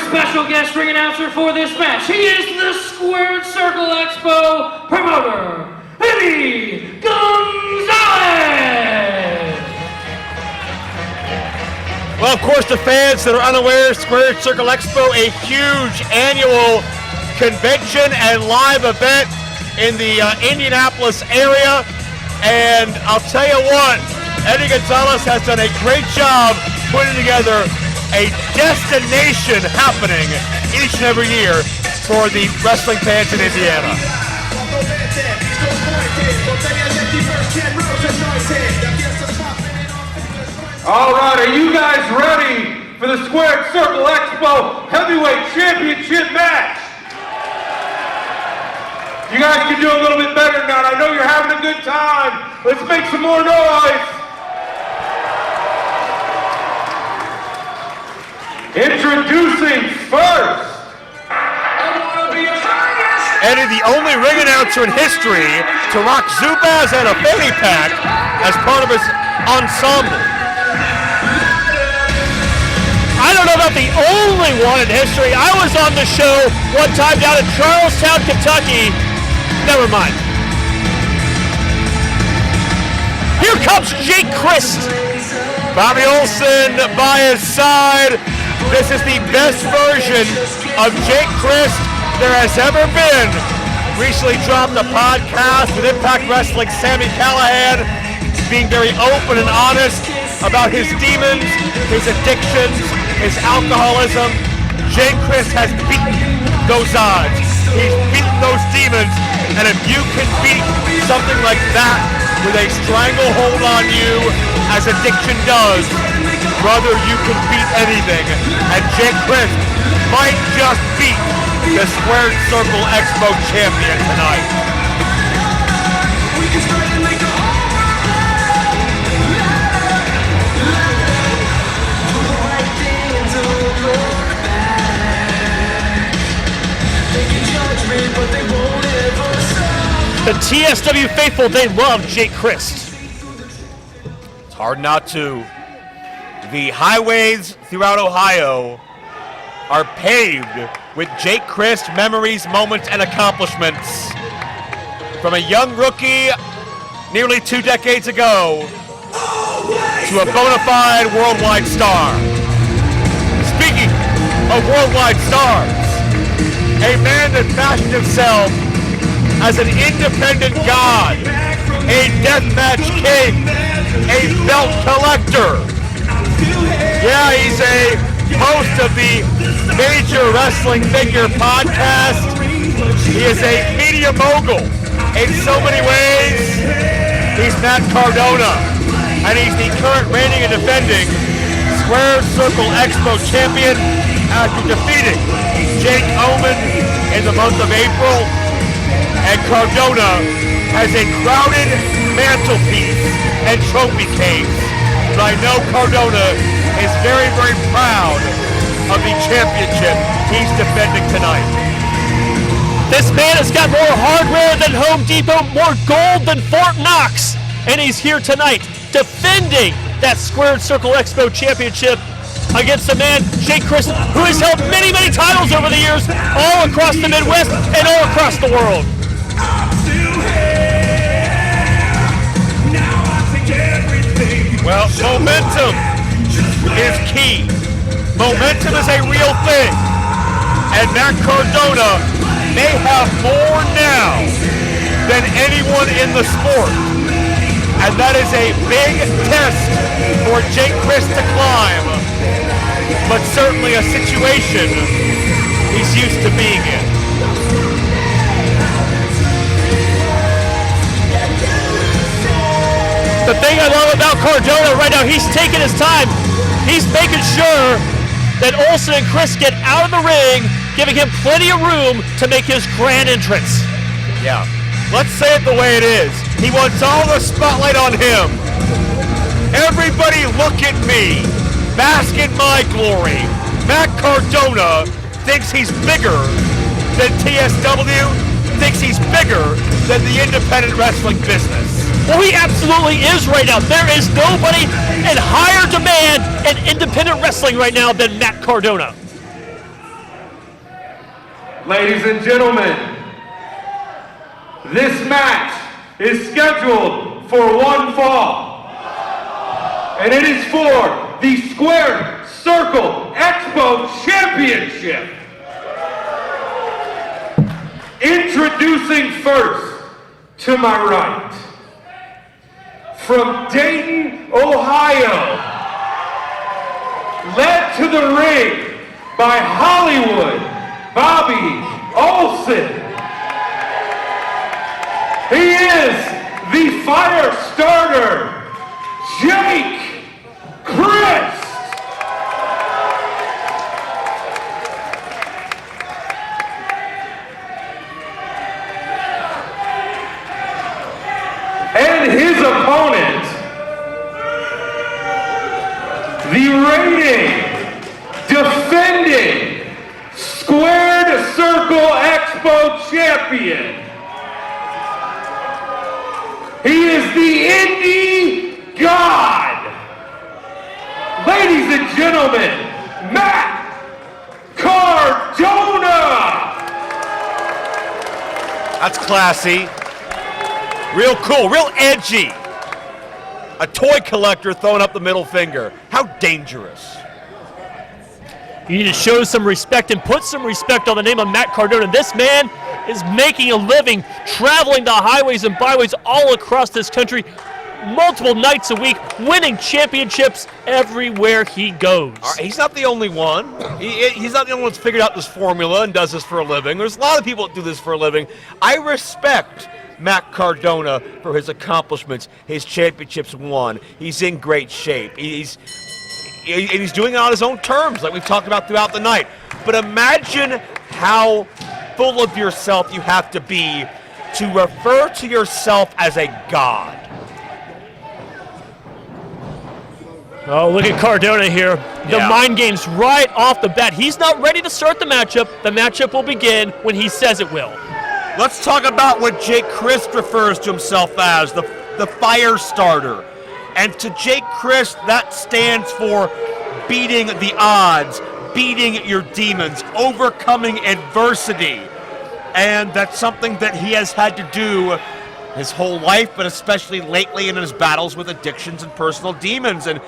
special guest ring announcer for this match, he is the Squared Circle Expo promoter, Indy God Matt. Well, of course, the fans that are unaware, Squared Circle Expo, a huge annual convention and live event in the Indianapolis area. And I'll tell you what, Eddie Gonzalez has done a great job putting together a destination happening each and every year for the wrestling fans in Indiana. All right, are you guys ready for the Squared Circle Expo Heavyweight Championship match? You guys can do a little bit better than that. I know you're having a good time. Let's make some more noise. Introducing first. Eddie, the only ring announcer in history to rock Zubaz and a fanny pack as part of his ensemble. I don't know about the only one in history. I was on the show one time down in Charlestown, Kentucky. Never mind. Here comes Jake Crist. Bobby Olsen by his side. This is the best version of Jake Crist there has ever been. Recently dropped a podcast with Impact Wrestling Sami Callihan, being very open and honest about his demons, his addictions, his alcoholism. Jake Crist has beaten those odds. He's beaten those demons, and if you can beat something like that with a stranglehold on you, as addiction does, brother, you can beat anything. And Jake Crist might just beat the Squared Circle Expo champion tonight. The TSW faithful, they love Jake Crist. It's hard not to. The highways throughout Ohio are paved with Jake Crist memories, moments, and accomplishments. From a young rookie nearly 2 decades ago to a bona fide worldwide star. Speaking of worldwide stars, a man that fashioned himself as an independent god, a deathmatch king, a belt collector. Yeah, he's a host of the Major Wrestling Figure podcast. He is a media mogul in so many ways. He's Matt Cardona, and he's the current reigning and defending Squared Circle Expo champion after defeating Jake Oman in the month of April. And Cardona has a crowded mantelpiece and trophy case. But I know Cardona is very, very proud of the championship he's defending tonight. This man has got more hardware than Home Depot, more gold than Fort Knox, and he's here tonight defending that Squared Circle Expo championship against a man, Jake Crist, who has held many, many titles over the years, all across the Midwest and all across the world. Well, momentum is key. Momentum is a real thing. And Matt Cardona may have more now than anyone in the sport. And that is a big test for Jake Crist to climb. But certainly a situation he's used to being in. The thing I love about Cardona right now, he's taking his time. He's making sure that Olsen and Crist get out of the ring, giving him plenty of room to make his grand entrance. Yeah, let's say it the way it is. He wants all the spotlight on him. Everybody look at me. Bask in my glory. Matt Cardona thinks he's bigger than TSW, thinks he's bigger than the independent wrestling business. Well, he absolutely is right now. There is nobody in higher demand in independent wrestling right now than Matt Cardona. Ladies and gentlemen, this match is scheduled for one fall. And it is for the Squared Circle Expo Championship. Introducing first, to my right, from Dayton, Ohio, led to the ring by Hollywood, Bobby Olsen. He is the fire starter, Jake Crist. And his opponent, the reigning, defending, Squared Circle Expo champion. He is the Indy God. Ladies and gentlemen, Matt Cardona. That's classy. Real cool, real edgy. A toy collector throwing up the middle finger. How dangerous. You need to show some respect and put some respect on the name of Matt Cardona. This man is making a living, traveling the highways and byways all across this country, multiple nights a week, winning championships everywhere he goes. He's not the only one. He's not the only one that's figured out this formula and does this for a living. There's a lot of people that do this for a living. I respect Matt Cardona for his accomplishments, his championships won. He's in great shape. He's doing it on his own terms, like we've talked about throughout the night. But imagine how full of yourself you have to be to refer to yourself as a god. Oh, look at Cardona here. The Yeah. mind games right off the bat. He's not ready to start the matchup. The matchup will begin when he says it will. Let's talk about what Jake Crist refers to himself as, the fire starter. And to Jake Crist, that stands for beating the odds, beating your demons, overcoming adversity. And that's something that he has had to do his whole life, but especially lately in his battles with addictions and personal demons. And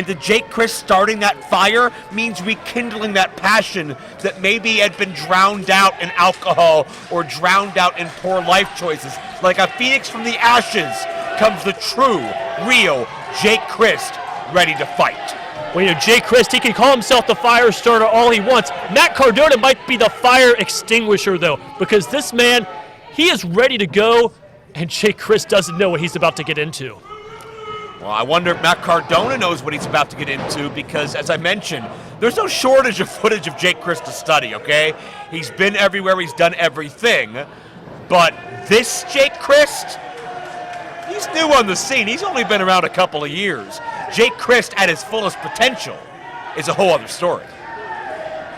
to Jake Crist, starting that fire means rekindling that passion that maybe had been drowned out in alcohol or drowned out in poor life choices. Like a phoenix from the ashes comes the true, real Jake Crist, ready to fight. Well, you know, Jake Crist, he can call himself the fire starter all he wants. Matt Cardona might be the fire extinguisher, though, because this man, he is ready to go, and Jake Crist doesn't know what he's about to get into. Well, I wonder if Matt Cardona knows what he's about to get into because, as I mentioned, there's no shortage of footage of Jake Crist to study, okay? He's been everywhere, he's done everything. But this Jake Crist, he's new on the scene. He's only been around a couple of years. Jake Crist at his fullest potential is a whole other story.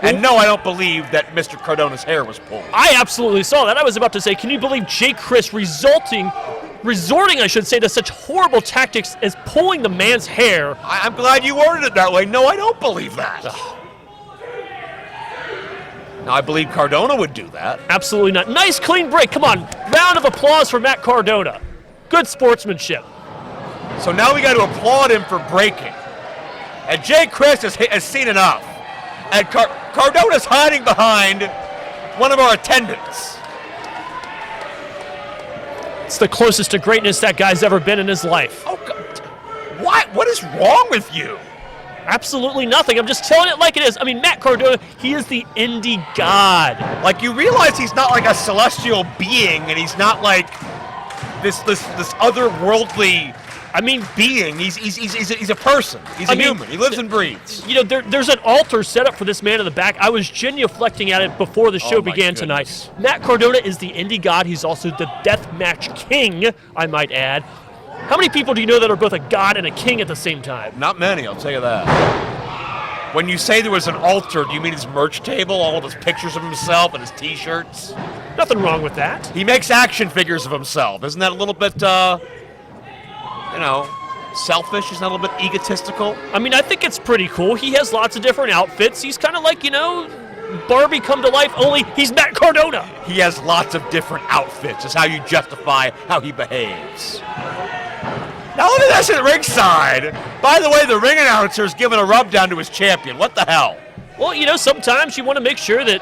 And no, I don't believe that Mr. Cardona's hair was pulled. I absolutely saw that. I was about to say, can you believe Jake Crist resorting, I should say, to such horrible tactics as pulling the man's hair? I'm glad you worded it that way. No, I don't believe that. Now, I believe Cardona would do that. Absolutely not. Nice clean break. Come on. Round of applause for Matt Cardona. Good sportsmanship. So now we got to applaud him for breaking. And Jake Crist has seen enough. And Cardona's hiding behind one of our attendants. It's the closest to greatness that guy's ever been in his life. Oh, God. What is wrong with you? Absolutely nothing. I'm just telling it like it is. I mean, Matt Cardona, he is the Indy God. Like, you realize he's not like a celestial being, and he's not like this otherworldly, being. He's a person. He's a human. He lives and breathes. You know, there's an altar set up for this man in the back. I was genuflecting at it before the show began tonight. Matt Cardona is the Indy God. He's also the Deathmatch King, I might add. How many people do you know that are both a god and a king at the same time? Not many, I'll tell you that. When you say there was an altar, do you mean his merch table, all of his pictures of himself and his t-shirts? Nothing wrong with that. He makes action figures of himself. Isn't that a little bit, selfish? Isn't that a little bit egotistical? I mean, I think it's pretty cool. He has lots of different outfits. He's kind of like, Barbie come to life, only he's Matt Cardona. He has lots of different outfits, is how you justify how he behaves. Now look at this at ringside. By the way, the ring announcer is giving a rub down to his champion. What the hell? Well, you know, sometimes you want to make sure that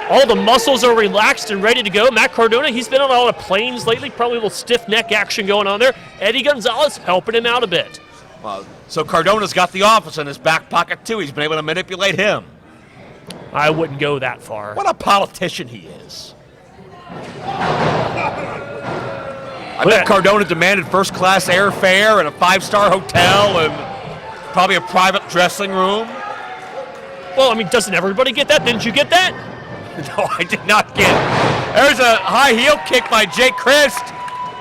all the muscles are relaxed and ready to go. Matt Cardona, he's been on a lot of planes lately, probably a little stiff neck action going on there. Eddie Gonzalez helping him out a bit. So Cardona's got the office in his back pocket too. He's been able to manipulate him. I wouldn't go that far. What a politician he is. I bet Cardona demanded first-class airfare and a 5-star hotel and probably a private dressing room. Well, I mean, doesn't everybody get that? Didn't you get that? No, I did not get it. There's a high heel kick by Jake Crist.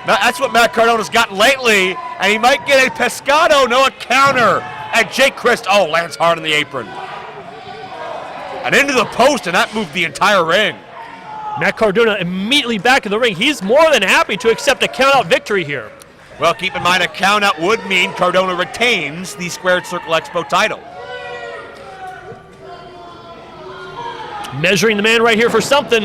That's what Matt Cardona's gotten lately, and he might get a pescado, no, a counter. And Jake Crist, lands hard on the apron. And into the post, and that moved the entire ring. Matt Cardona immediately back in the ring. He's more than happy to accept a count-out victory here. Well, keep in mind, a count-out would mean Cardona retains the Squared Circle Expo title. Measuring the man right here for something.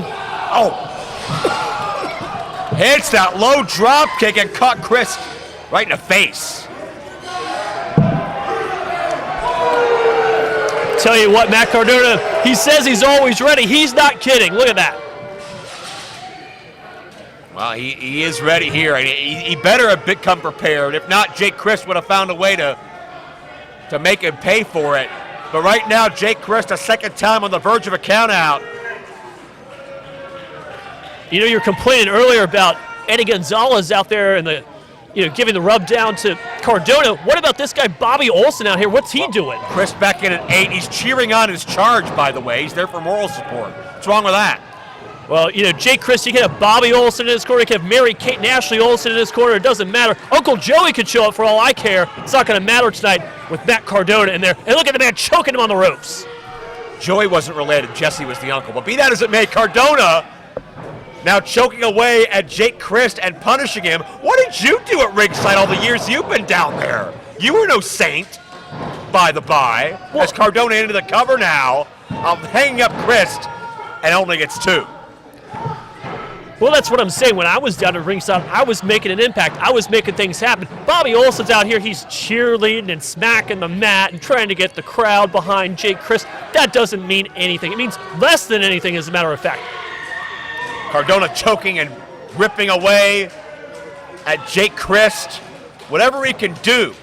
Hits that low drop kick and caught Crist right in the face. Tell you what, Matt Cardona, he says he's always ready. He's not kidding. Look at that. Well, he is ready here. He better have come prepared. If not, Jake Crist would have found a way to make him pay for it. But right now, Jake Crist, a second time on the verge of a count-out. You know, you're complaining earlier about Eddie Gonzalez out there and giving the rub down to Cardona. What about this guy, Bobby Olsen, out here? What's he doing? Crist back in at 8. He's cheering on his charge, by the way. He's there for moral support. What's wrong with that? Well, you know, Jake Crist, you can have Bobby Olsen in his corner, you can have Mary Kate and Ashley Olsen in his corner. It doesn't matter. Uncle Joey could show up for all I care. It's not going to matter tonight with Matt Cardona in there. And look at the man choking him on the ropes. Joey wasn't related. Jesse was the uncle. But be that as it may, Cardona now choking away at Jake Crist and punishing him. What did you do at ringside all the years you've been down there? You were no saint, by the by. As Cardona into the cover now of hanging up Crist and only gets 2. Well, that's what I'm saying. When I was down at ringside, I was making an impact. I was making things happen. Bobby Olsen's out here. He's cheerleading and smacking the mat and trying to get the crowd behind Jake Crist. That doesn't mean anything. It means less than anything, as a matter of fact. Cardona choking and ripping away at Jake Crist. Whatever he can do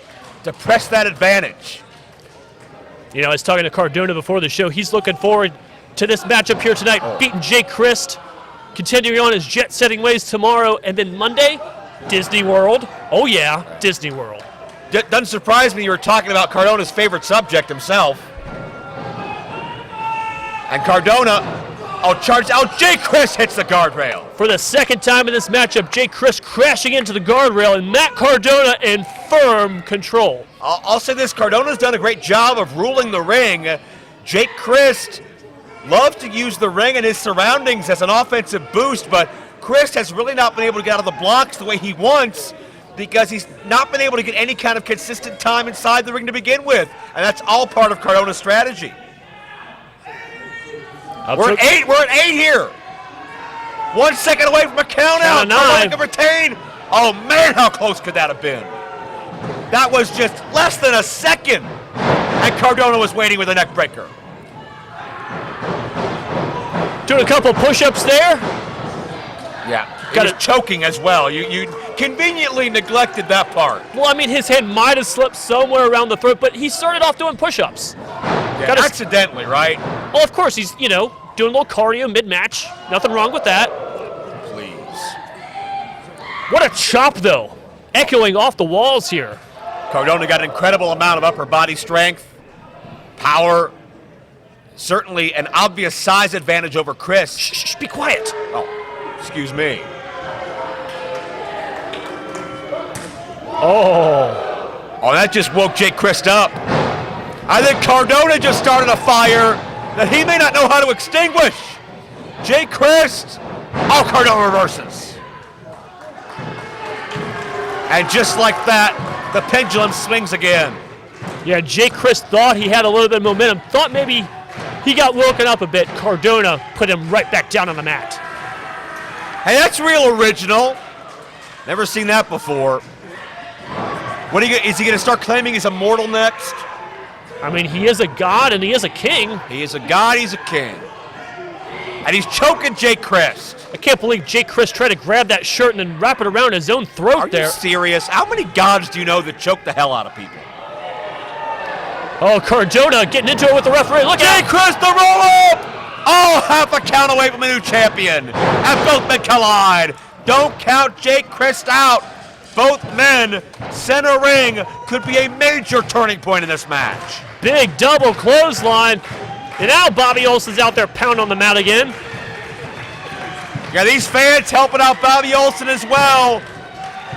to press that advantage. You know, I was talking to Cardona before the show. He's looking forward to this matchup here tonight, beating Jake Crist. Continuing on his jet-setting ways tomorrow, and then Monday, Disney World. Oh yeah, Disney World. Doesn't surprise me you were talking about Cardona's favorite subject himself. And Cardona, Jake Crist hits the guardrail. For the second time in this matchup, Jake Crist crashing into the guardrail, and Matt Cardona in firm control. I'll say this, Cardona's done a great job of ruling the ring. Jake Crist loves to use the ring and his surroundings as an offensive boost, but Crist has really not been able to get out of the blocks the way he wants because he's not been able to get any kind of consistent time inside the ring to begin with, and that's all part of Cardona's strategy. We're at 8 here. 1 second away from a count out. Cardona can retain. Oh man, how close could that have been? That was just less than a second, and Cardona was waiting with a neck breaker. Doing a couple push-ups there. Yeah, got it choking as well. You conveniently neglected that part. Well, I mean, his hand might have slipped somewhere around the throat, but he started off doing push-ups. Yeah, accidentally, right? Well, of course, he's, doing a little cardio mid-match. Nothing wrong with that. Please. What a chop, though. Echoing off the walls here. Cardona got an incredible amount of upper body strength, power, certainly an obvious size advantage over Crist. Shh, be quiet. Oh, excuse me. Oh, that just woke Jake Crist up. I think Cardona just started a fire that he may not know how to extinguish. Jake Crist. Cardona reverses. And just like that, the pendulum swings again. Yeah, Jake Crist thought he had a little bit of momentum, thought maybe he got woken up a bit. Cardona put him right back down on the mat. Hey, that's real original. Never seen that before. What is he going to start claiming he's immortal next? I mean, he is a god and he is a king. He is a god, he's a king. And he's choking Jake Crist. I can't believe Jake Crist tried to grab that shirt and then wrap it around his own throat there. Are you serious? How many gods do you know that choke the hell out of people? Oh, Cardona getting into it with the referee. Look Jake at Crist, the roll up! Oh, half a count away from a new champion. And both men collide. Don't count Jake Crist out. Both men, center ring, could be a major turning point in this match. Big double clothesline. And now Bobby Olsen's out there pounding on the mat again. Yeah, these fans helping out Bobby Olsen as well.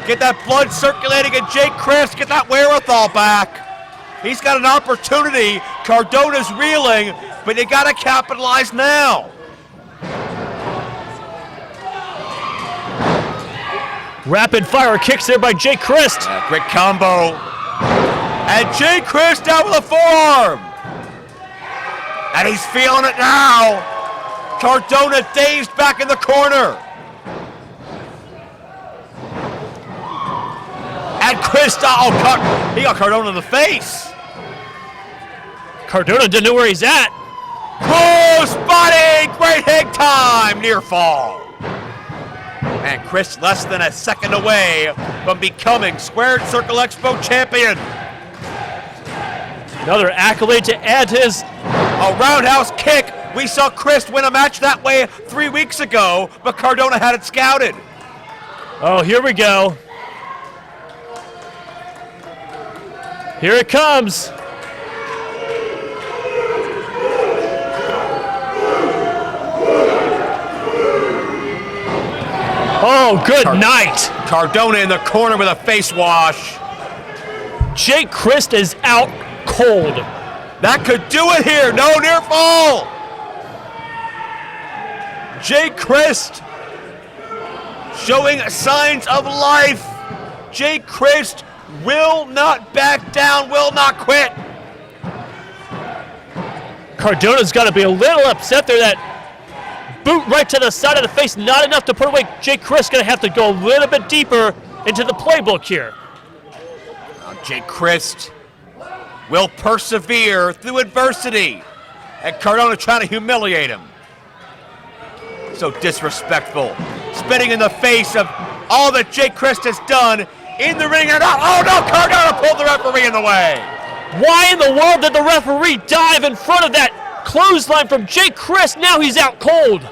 Get that blood circulating and Jake Crist, get that wherewithal back. He's got an opportunity. Cardona's reeling, but you got to capitalize now. Rapid fire kicks there by Jake Crist. Quick combo. And Jake Crist down with a forearm. And he's feeling it now. Cardona dazed back in the corner. And Crist, he got Cardona in the face. Cardona didn't know where he's at. Close body, great hang time, near fall. And Crist less than a second away from becoming Squared Circle Expo champion. Another accolade to add to his. A roundhouse kick. We saw Crist win a match that way 3 weeks ago, but Cardona had it scouted. Oh, here we go. Here it comes. Oh, good night. Cardona in the corner with a face wash. Jake Crist is out cold. That could do it here. No near fall. Jake Crist showing signs of life. Jake Crist will not back down, will not quit. Cardona's got to be a little upset there. That boot right to the side of the face, not enough to put away. Jake Crist going to have to go a little bit deeper into the playbook here. Jake Crist will persevere through adversity. And Cardona trying to humiliate him. So disrespectful. Spitting in the face of all that Jake Crist has done in the ring. And oh no, Cardona pulled the referee in the way. Why in the world did the referee dive in front of that clothesline from Jake Crist? Now he's out cold.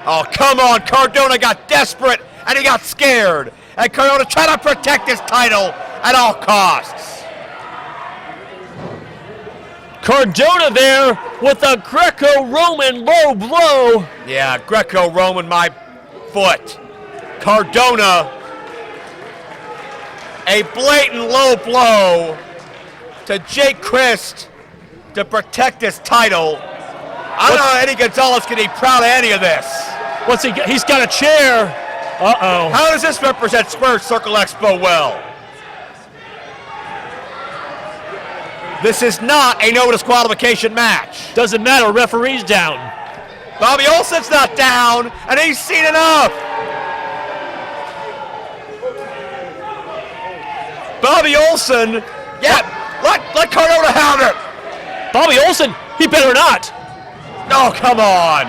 Oh, come on. Cardona got desperate and he got scared. And Cardona trying to protect his title at all costs. Cardona there with a Greco-Roman low blow. Yeah, Greco-Roman, my foot. Cardona, a blatant low blow to Jake Crist to protect his title. I don't know Eddie Gonzalez can be proud of any of this. What's he got? He's got a chair. Uh-oh. How does this represent Square Circle Expo well? This is not a no disqualification match. Doesn't matter, referee's down. Bobby Olsen's not down, and he's seen enough. Bobby Olsen, let Cardona have it. Bobby Olsen, he better not. Oh, come on.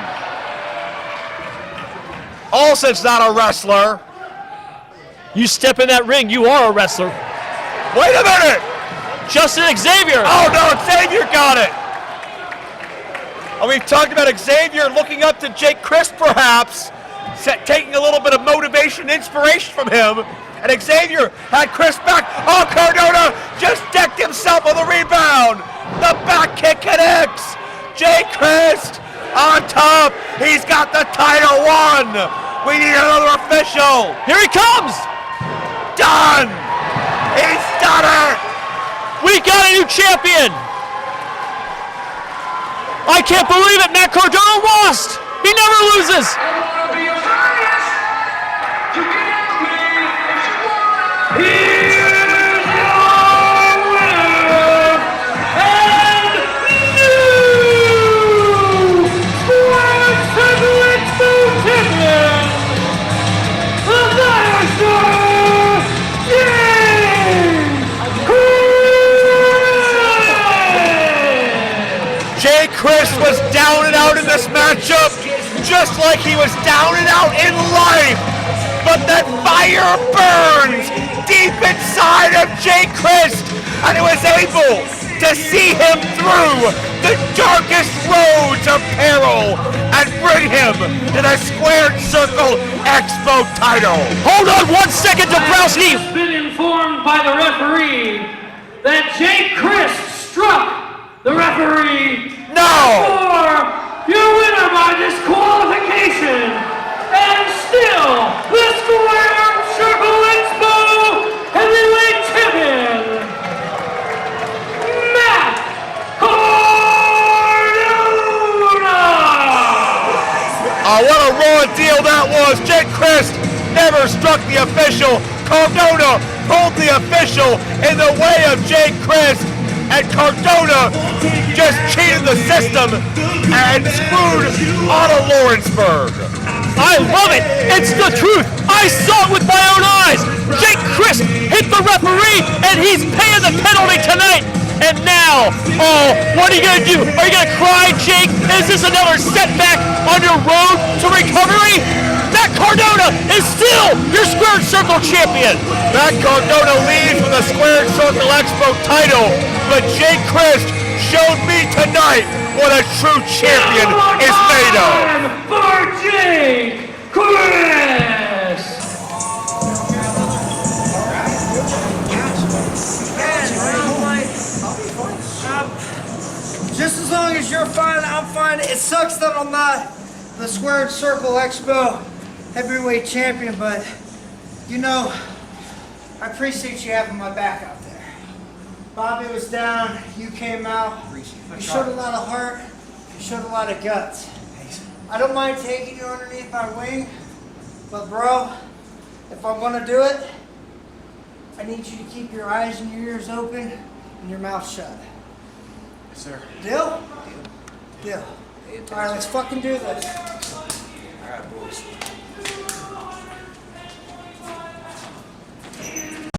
Olsen's not a wrestler. You step in that ring, you are a wrestler. Wait a minute. Justin Xavier. Oh, no, Xavier got it. Oh, we've talked about Xavier looking up to Jake Crist, perhaps, taking a little bit of motivation, inspiration from him. And Xavier had Crist back. Oh, Cardona just decked himself on the rebound. The back kick connects. Jake Crist on top. He's got the title won. We need another official. Here he comes. Done. He's done it. We got a new champion. I can't believe it. Matt Cardona lost. He never loses. Here's your winner and new Jake Crist was down and out in this matchup, just like he was down and out in life. But that fire burns deep inside of Jake Crist, and he was able to see him through the darkest roads of peril and bring him to the Squared Circle Expo title. Hold on 1 second, Dabrowski. I've been informed by the referee that Jake Crist struck the referee. No! For your winner by disqualification, and still the Squared Circle Expo Heavyweight Champion, Matt Cardona! What a raw deal that was. Jake Crist never struck the official. Cardona pulled the official in the way of Jake Crist, and Cardona just cheated the system and screwed Otto Lawrenceburg. I love it. It's the truth. I saw it with my own eyes. Jake Crist hit the referee, and he's paying the penalty tonight. And now, oh, what are you going to do? Are you going to cry, Jake? Is this another setback on your road to recovery? Matt Cardona is still your Squared Circle champion. Matt Cardona leads with the Squared Circle Expo title, but Jake Crist showed me tonight what a true champion is made of. For Jake Crist! Just as long as you're fine, I'm fine. It sucks that I'm not the Squared Circle Expo heavyweight champion, but you know, I appreciate you having my back out there. Bobby was down, you came out, you showed a lot of heart, you showed a lot of guts. I don't mind taking you underneath my wing, but bro, if I'm gonna do it, I need you to keep your eyes and your ears open and your mouth shut. Yes, sir. Deal? Deal. All right, let's fucking do this. All right, boys.